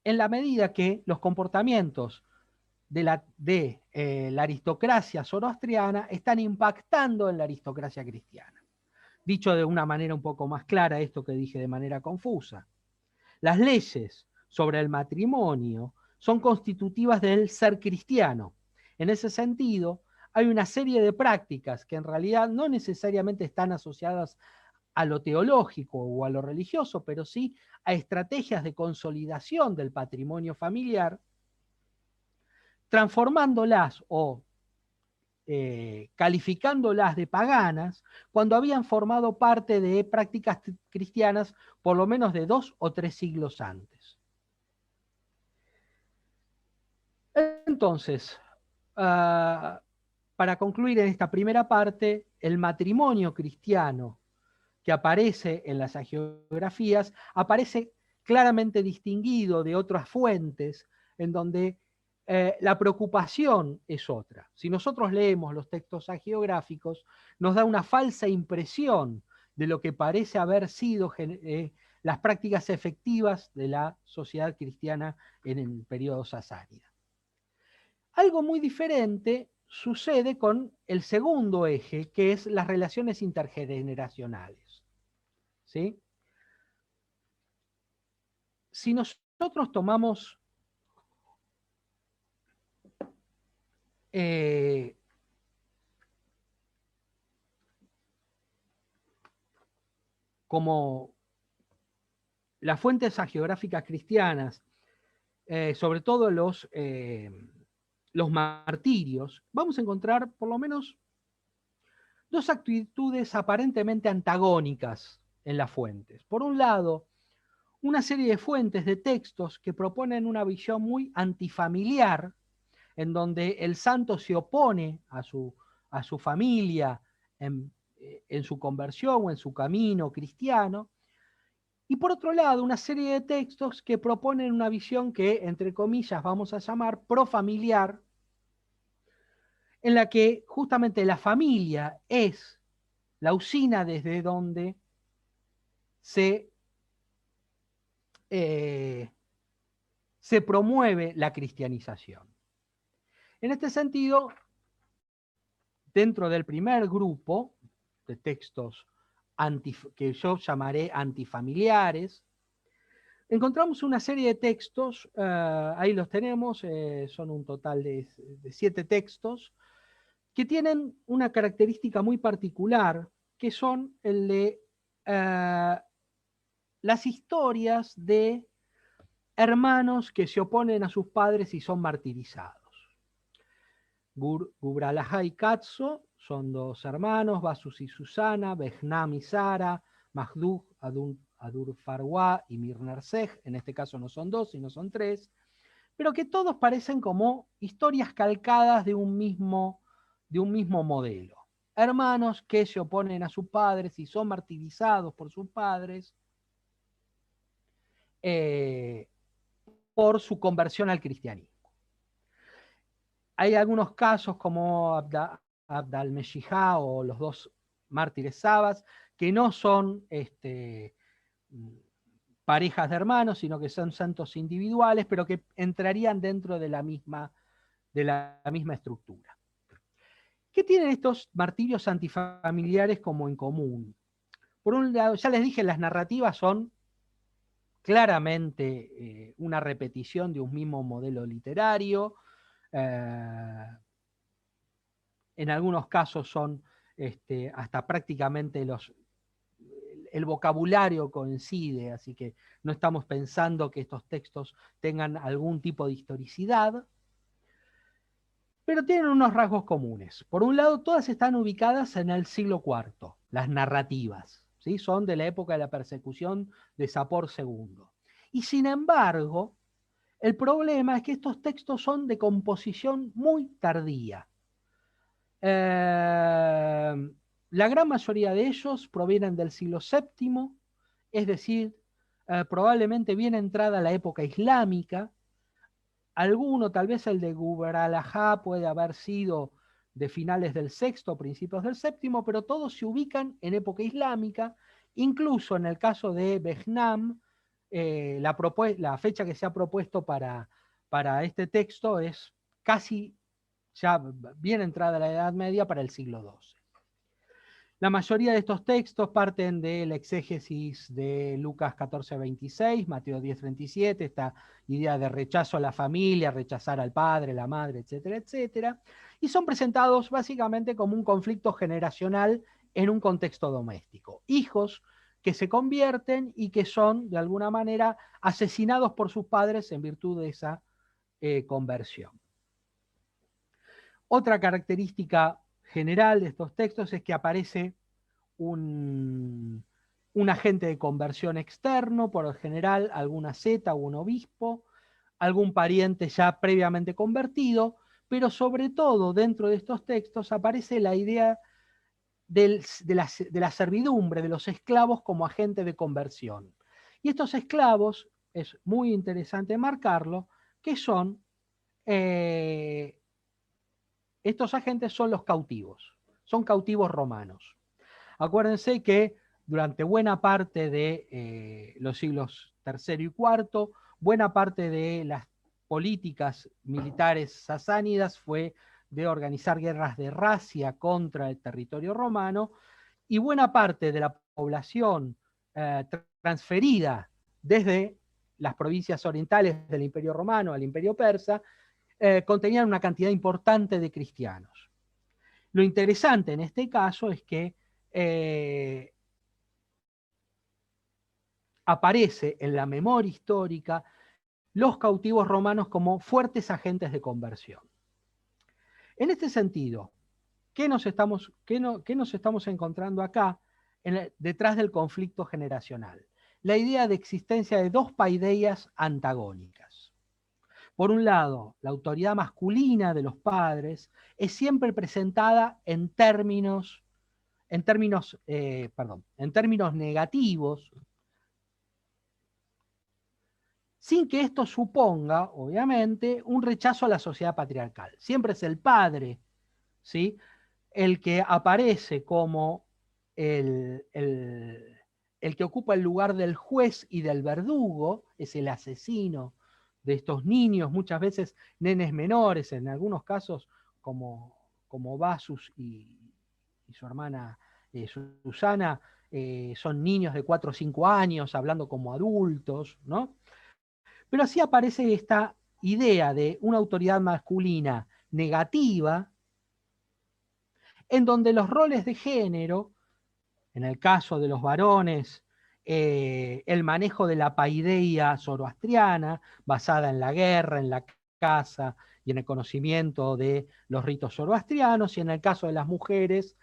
en la medida que los comportamientos de la aristocracia zoroastriana están impactando en la aristocracia cristiana. Dicho de una manera un poco más clara, esto que dije de manera confusa. Las leyes sobre el matrimonio son constitutivas del ser cristiano. En ese sentido, hay una serie de prácticas que en realidad no necesariamente están asociadas a lo teológico o a lo religioso, pero sí a estrategias de consolidación del patrimonio familiar, transformándolas o calificándolas de paganas cuando habían formado parte de prácticas cristianas por lo menos de 2 o 3 siglos antes. Entonces, para concluir en esta primera parte, el matrimonio cristiano que aparece en las hagiografías aparece claramente distinguido de otras fuentes en donde la preocupación es otra. Si nosotros leemos los textos hagiográficos, nos da una falsa impresión de lo que parece haber sido las prácticas efectivas de la sociedad cristiana en el periodo sasánida. Algo muy diferente sucede con el segundo eje, que es las relaciones intergeneracionales. ¿Sí? Si nosotros tomamos como las fuentes hagiográficas cristianas, sobre todo los martirios, vamos a encontrar por lo menos 2 actitudes aparentemente antagónicas en las fuentes. Por un lado, una serie de fuentes de textos que proponen una visión muy antifamiliar, en donde el santo se opone a su familia en su conversión o en su camino cristiano. Y por otro lado, una serie de textos que proponen una visión que, entre comillas, vamos a llamar profamiliar, en la que justamente la familia es la usina desde donde se promueve la cristianización. En este sentido, dentro del primer grupo de textos que yo llamaré antifamiliares, encontramos una serie de textos, ahí los tenemos, son un total de 7 textos, que tienen una característica muy particular, que son el de las historias de hermanos que se oponen a sus padres y son martirizados. Gubralaja y Katso son dos hermanos, Basus y Susana, Behnam y Sara, Mahduj, Adur Farwa y Mirnarsej, en este caso no son dos, sino son tres, pero que todos parecen como historias calcadas de un mismo modelo. Hermanos que se oponen a sus padres y son martirizados por sus padres por su conversión al cristianismo. Hay algunos casos como Abd al-Meshijá o los dos mártires sabas, que no son parejas de hermanos, sino que son santos individuales, pero que entrarían dentro de la misma estructura. ¿Qué tienen estos martirios antifamiliares como en común? Por un lado, ya les dije, las narrativas son claramente una repetición de un mismo modelo literario. En algunos casos son hasta prácticamente el vocabulario coincide, así que no estamos pensando que estos textos tengan algún tipo de historicidad, pero tienen unos rasgos comunes. Por un lado, todas están ubicadas en el siglo IV, las narrativas, ¿sí? Son de la época de la persecución de Sapor II. Y sin embargo, el problema es que estos textos son de composición muy tardía. La gran mayoría de ellos provienen del siglo VII, es decir, probablemente bien entrada la época islámica. Alguno, tal vez el de Gubralaja, puede haber sido de finales del VI, principios del VII, pero todos se ubican en época islámica. Incluso en el caso de Behnam, la fecha que se ha propuesto para este texto es casi ya bien entrada la Edad Media, para el siglo XII. La mayoría de estos textos parten de la exégesis de Lucas 14:26, Mateo 10:37, esta idea de rechazo a la familia, rechazar al padre, la madre, etcétera, etcétera, y son presentados básicamente como un conflicto generacional en un contexto doméstico. Hijos que se convierten y que son, de alguna manera, asesinados por sus padres en virtud de esa conversión. Otra característica general de estos textos es que aparece un agente de conversión externo, por lo general alguna seta o un obispo, algún pariente ya previamente convertido, pero sobre todo dentro de estos textos aparece la idea de la servidumbre, de los esclavos como agente de conversión. Y estos esclavos, es muy interesante marcarlo, que son estos agentes son los cautivos, son cautivos romanos. Acuérdense que durante buena parte de los siglos III y IV, buena parte de las políticas militares sasánidas fue de organizar guerras de racia contra el territorio romano, y buena parte de la población transferida desde las provincias orientales del Imperio Romano al Imperio Persa contenían una cantidad importante de cristianos. Lo interesante en este caso es que aparece en la memoria histórica los cautivos romanos como fuertes agentes de conversión. En este sentido, ¿qué nos estamos encontrando acá detrás del conflicto generacional? La idea de existencia de dos paideias antagónicas. Por un lado, la autoridad masculina de los padres es siempre presentada en términos negativos, sin que esto suponga, obviamente, un rechazo a la sociedad patriarcal. Siempre es el padre, ¿sí?, el que aparece como el que ocupa el lugar del juez y del verdugo, es el asesino de estos niños, muchas veces nenes menores, en algunos casos como Basus y su hermana Susana, son niños de 4 o 5 años hablando como adultos, ¿no? Pero así aparece esta idea de una autoridad masculina negativa, en donde los roles de género En el caso de los varones, el manejo de la paideia zoroastriana, basada en la guerra, en la caza y en el conocimiento de los ritos zoroastrianos, y en el caso de las mujeres,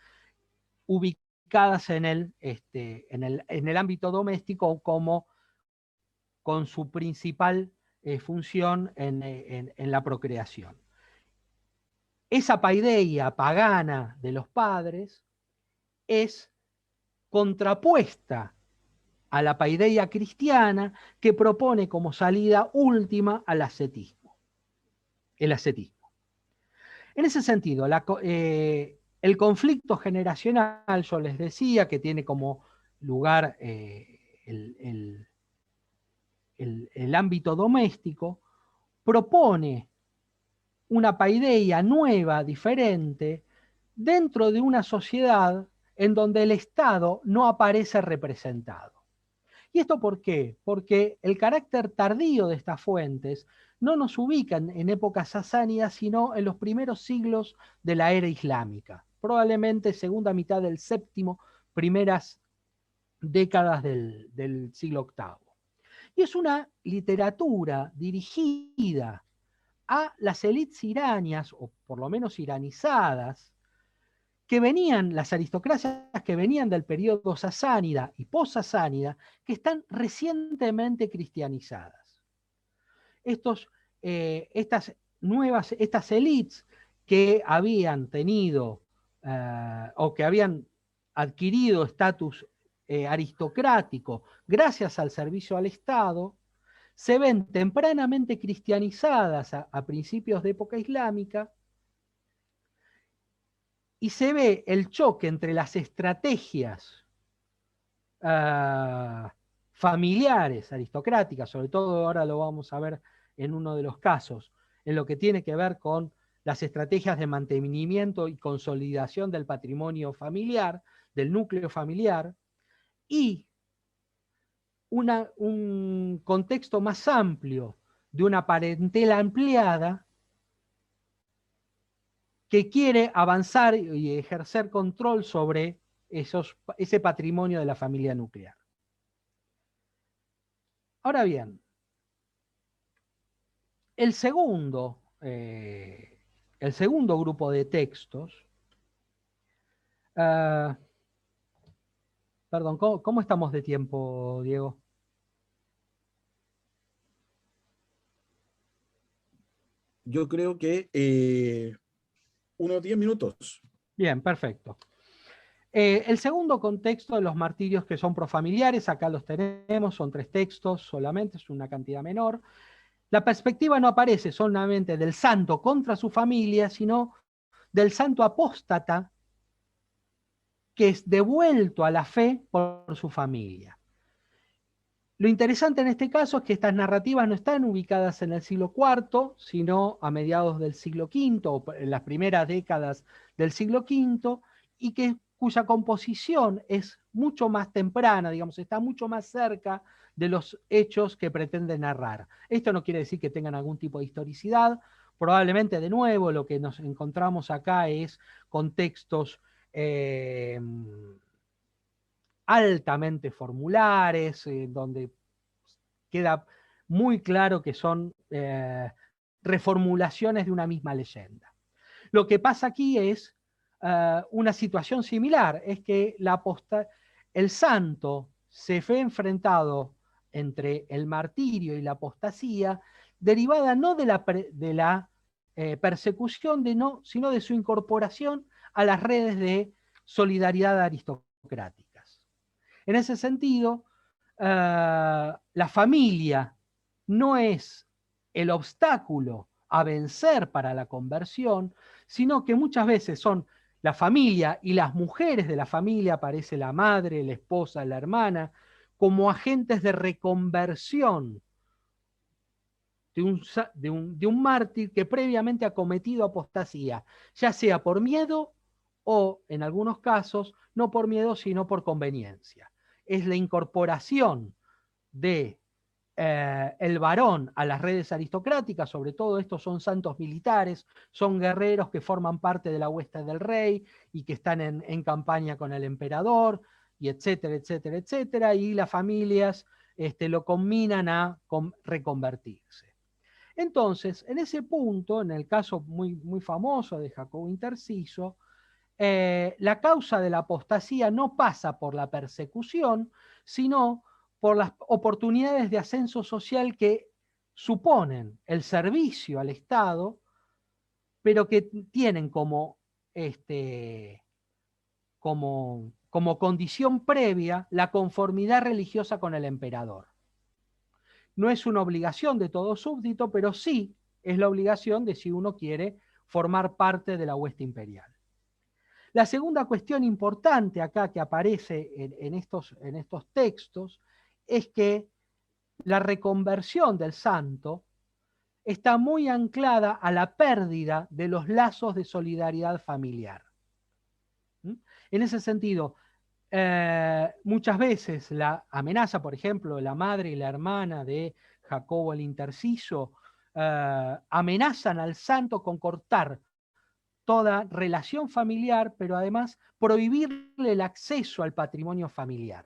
ubicadas en el ámbito doméstico como con su principal función en la procreación. Esa paideia pagana de los padres es contrapuesta a la paideia cristiana, que propone como salida última al ascetismo, el ascetismo. En ese sentido, el conflicto generacional, yo les decía, que tiene como lugar el ámbito doméstico, propone una paideia nueva, diferente, dentro de una sociedad en donde el Estado no aparece representado. ¿Y esto por qué? Porque el carácter tardío de estas fuentes no nos ubican en épocas sasánidas, sino en los primeros siglos de la era islámica, probablemente segunda mitad del séptimo, primeras décadas del siglo VIII. Y es una literatura dirigida a las élites iranias, o por lo menos iranizadas, que venían, las aristocracias que venían del periodo sasánida y post-sasánida, que están recientemente cristianizadas. Estas élites que habían tenido o que habían adquirido estatus aristocrático gracias al servicio al Estado, se ven tempranamente cristianizadas a principios de época islámica, y se ve el choque entre las estrategias familiares, aristocráticas, sobre todo ahora lo vamos a ver en uno de los casos, en lo que tiene que ver con las estrategias de mantenimiento y consolidación del patrimonio familiar, del núcleo familiar, y un contexto más amplio de una parentela ampliada que quiere avanzar y ejercer control sobre ese patrimonio de la familia nuclear. Ahora bien, el segundo grupo de textos, perdón, ¿cómo estamos de tiempo, Diego? Yo creo que unos 10 minutos. Bien, perfecto. El segundo contexto de los martirios que son profamiliares, acá los tenemos, son 3 textos solamente, es una cantidad menor. La perspectiva no aparece solamente del santo contra su familia, sino del santo apóstata que es devuelto a la fe por su familia. Lo interesante en este caso es que estas narrativas no están ubicadas en el siglo IV, sino a mediados del siglo V o en las primeras décadas del siglo V, y cuya composición es mucho más temprana, digamos, está mucho más cerca de los hechos que pretende narrar. Esto no quiere decir que tengan algún tipo de historicidad, probablemente de nuevo lo que nos encontramos acá es contextos altamente formulares, donde queda muy claro que son reformulaciones de una misma leyenda. Lo que pasa aquí es una situación similar, es que el santo se ve enfrentado entre el martirio y la apostasía, derivada no de la persecución, sino de su incorporación a las redes de solidaridad aristocráticas. En ese sentido, la familia no es el obstáculo a vencer para la conversión, sino que muchas veces son la familia y las mujeres de la familia, aparece la madre, la esposa, la hermana, como agentes de reconversión de un mártir que previamente ha cometido apostasía, ya sea por miedo o, en algunos casos, no por miedo, sino por conveniencia. Es la incorporación de el varón a las redes aristocráticas, sobre todo estos son santos militares, son guerreros que forman parte de la hueste del rey y que están en campaña con el emperador, y etcétera, etcétera, etcétera, y las familias lo combinan a reconvertirse. Entonces, en ese punto, en el caso muy, muy famoso de Jacobo Interciso, la causa de la apostasía no pasa por la persecución, sino por las oportunidades de ascenso social que suponen el servicio al Estado, pero que tienen como condición previa la conformidad religiosa con el emperador. No es una obligación de todo súbdito, pero sí es la obligación de si uno quiere formar parte de la hueste imperial. La segunda cuestión importante acá que aparece en estos textos es que la reconversión del santo está muy anclada a la pérdida de los lazos de solidaridad familiar. En ese sentido, muchas veces la amenaza, por ejemplo, la madre y la hermana de Jacobo el Interciso, amenazan al santo con cortar toda relación familiar, pero además prohibirle el acceso al patrimonio familiar.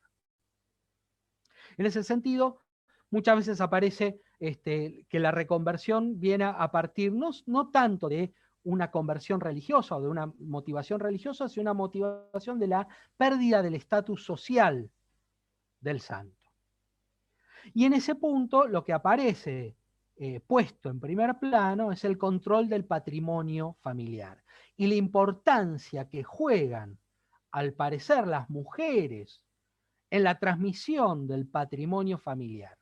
En ese sentido, muchas veces aparece que la reconversión viene a partir no tanto de una conversión religiosa o de una motivación religiosa, sino una motivación de la pérdida del estatus social del santo. Y en ese punto lo que aparece puesto en primer plano es el control del patrimonio familiar y la importancia que juegan, al parecer, las mujeres en la transmisión del patrimonio familiar.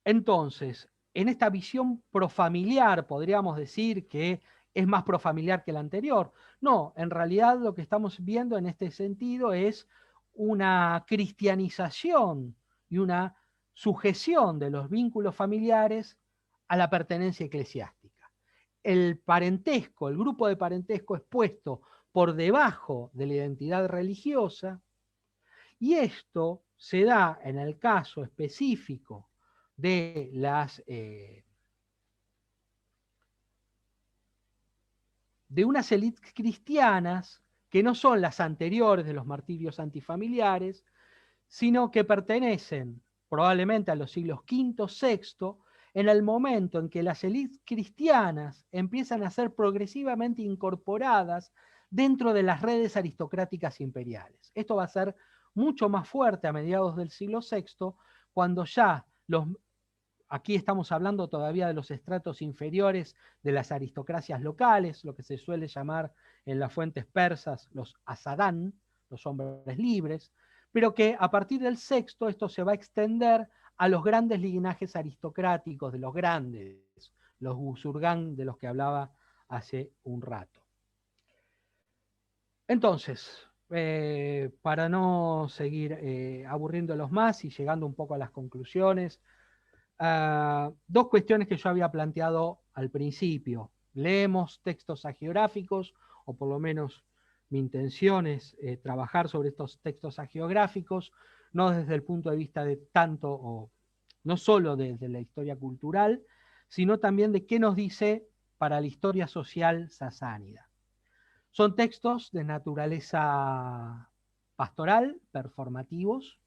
Entonces, en esta visión profamiliar, podríamos decir que es más profamiliar que la anterior. No, en realidad lo que estamos viendo en este sentido es una cristianización y una sujeción de los vínculos familiares a la pertenencia eclesiástica. El parentesco, el grupo de parentesco es puesto por debajo de la identidad religiosa, y esto se da en el caso específico de unas élites cristianas que no son las anteriores de los martirios antifamiliares, sino que pertenecen probablemente a los siglos V, VI, en el momento en que las élites cristianas empiezan a ser progresivamente incorporadas dentro de las redes aristocráticas imperiales. Esto va a ser mucho más fuerte a mediados del siglo VI, cuando ya aquí estamos hablando todavía de los estratos inferiores de las aristocracias locales, lo que se suele llamar en las fuentes persas los asadán, los hombres libres, pero que a partir del sexto esto se va a extender a los grandes linajes aristocráticos de los grandes, los Busurgán de los que hablaba hace un rato. Entonces, para no seguir aburriéndolos más y llegando un poco a las conclusiones, dos cuestiones que yo había planteado al principio. Leemos textos hagiográficos, o por lo menos mi intención es trabajar sobre estos textos hagiográficos, no desde el punto de vista de tanto, o no solo desde la historia cultural, sino también de qué nos dice para la historia social sasánida. Son textos de naturaleza pastoral, performativos,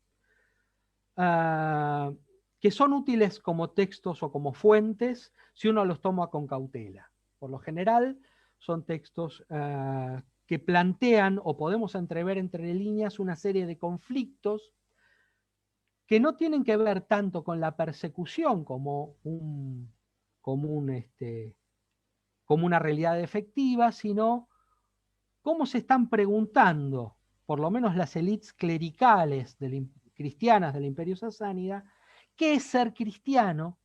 que son útiles como textos o como fuentes si uno los toma con cautela. Por lo general, son textos que plantean, o podemos entrever entre líneas, una serie de conflictos que no tienen que ver tanto con la persecución como una realidad efectiva, sino cómo se están preguntando, por lo menos las élites clericales cristianas del Imperio Sasánida, qué es ser cristiano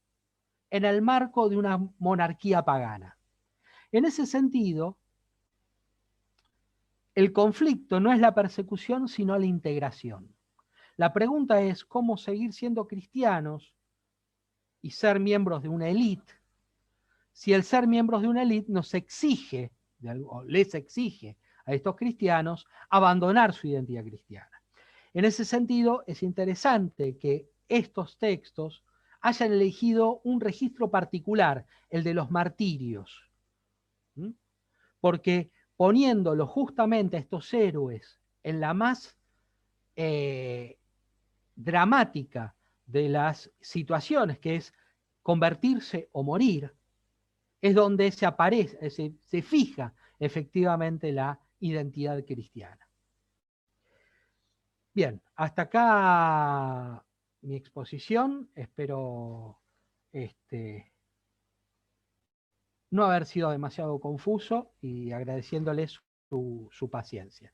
en el marco de una monarquía pagana. En ese sentido, el conflicto no es la persecución, sino la integración. La pregunta es cómo seguir siendo cristianos y ser miembros de una élite, si el ser miembros de una élite nos exige, o les exige a estos cristianos abandonar su identidad cristiana. En ese sentido, es interesante que estos textos hayan elegido un registro particular, el de los martirios, porque poniéndolo justamente a estos héroes en la más dramática de las situaciones, que es convertirse o morir, es donde se aparece, se fija efectivamente la identidad cristiana. Bien, hasta acá mi exposición. Espero no haber sido demasiado confuso y agradeciéndoles su paciencia.